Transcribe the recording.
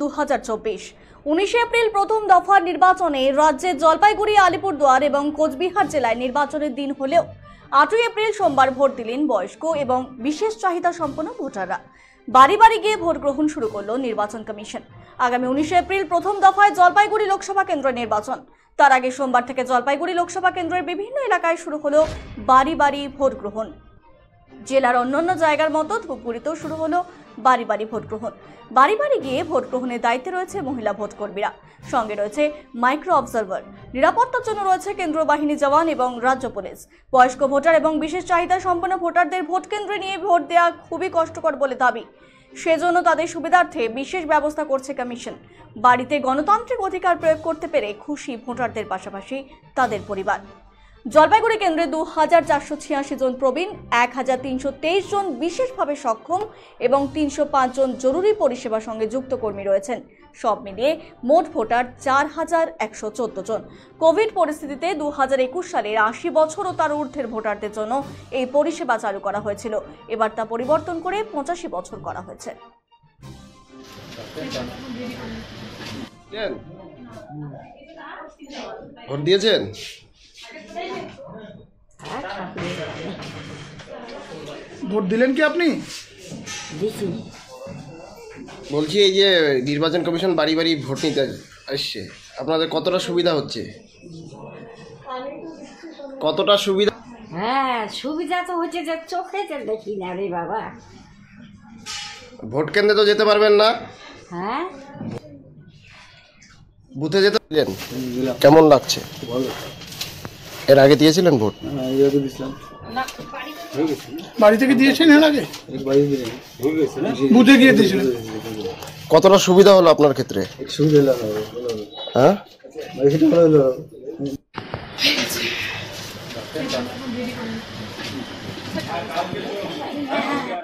2024। 19 April প্রথম দফার নির্বাচনে রাজ্যের জলপাইগুড়ি, আলিপুরদুয়ার এবং কোচবিহার জেলায় নির্বাচনের দিন হলেও 8 এপ্রিল সোমবার ভোট দিলেন বয়স্ক এবং বিশেষ চাহিদা সম্পন্ন ভোটাররা। বাড়ি বাড়ি গিয়ে ভোট গ্রহণ শুরু করলো নির্বাচন কমিশন। আগামী 19 এপ্রিল প্রথম দফায় জলপাইগুড়ি লোকসভা কেন্দ্রের নির্বাচন। তার আগে সোমবার থেকে জলপাইগুড়ি লোকসভা কেন্দ্রের বিভিন্ন এলাকায় শুরু হলো বাড়ি বাড়ি ভোট গ্রহণ। জেলার অন্যান্য জায়গার মতো ধূপগুড়িতেও শুরু হলো বাড়ি বাড়ি ভোট গ্রহণ। বাড়ি বাড়ি গিয়ে ভোট গ্রহণের দায়িত্বে রয়েছে মহিলা ভোটকর্মীরা, সঙ্গে রয়েছে মাইক্রো অবজারভার। নিরাপত্তার জন্য রয়েছে কেন্দ্রীয় বাহিনী জওয়ান এবং রাজ্য পুলিশ। বয়স্ক ভোটার এবং বিশেষ চাহিদা সম্পন্ন ভোটারদের ভোট কেন্দ্রে নিয়ে ভোট দেওয়া খুবই কষ্টকর বলে দাবি। সেজন্য তাদের সুবিধার্থে বিশেষ ব্যবস্থা করছে কমিশন। বাড়িতে গণতান্ত্রিক অধিকার প্রয়োগ করতে পেরে খুশি ভোটারদের পাশাপাশি তাদের পরিবার। জলপাইগুড়ি কেন্দ্রে 2486 জন প্রবীণ, 1323 জন বিশেষভাবে সক্ষম এবং 305 জন জরুরি পরিষেবার সঙ্গে যুক্ত কর্মী রয়েছেন। সব মিলিয়ে মোট ভোটার 4114 জন। কোভিড পরিস্থিতিতে 2021 সালের 80 বছর ও তার ঊর্ধ্বের ভোটারদের জন্য এই পরিষেবা চালু করা হয়েছিল। এবার তা পরিবর্তন করে 85 বছর করা হয়েছে। ভোট দিয়েছেন? ভোট দিলেন কি আপনি? বলছি, এই যে নির্বাচন কমিশন বাড়ি বাড়ি ভোট নিতে আসছে, আপনাদের কতটা সুবিধা হচ্ছে? কতটা সুবিধা? হ্যাঁ, সুবিধা তো হচ্ছে যে চোখে তো দেখি না রে বাবা। ভোট কেন্দ্রে তো যেতে পারবেন না। হ্যাঁ, বুথে যেতে পারলেন? কেমন লাগছে? এর আগে দিয়েছিলেন ভোট? বাড়ি থেকে দিয়েছেন? এর আগে বুথে গিয়ে দিয়েছিলেন? কতটা সুবিধা হলো আপনার ক্ষেত্রে? হ্যাঁ,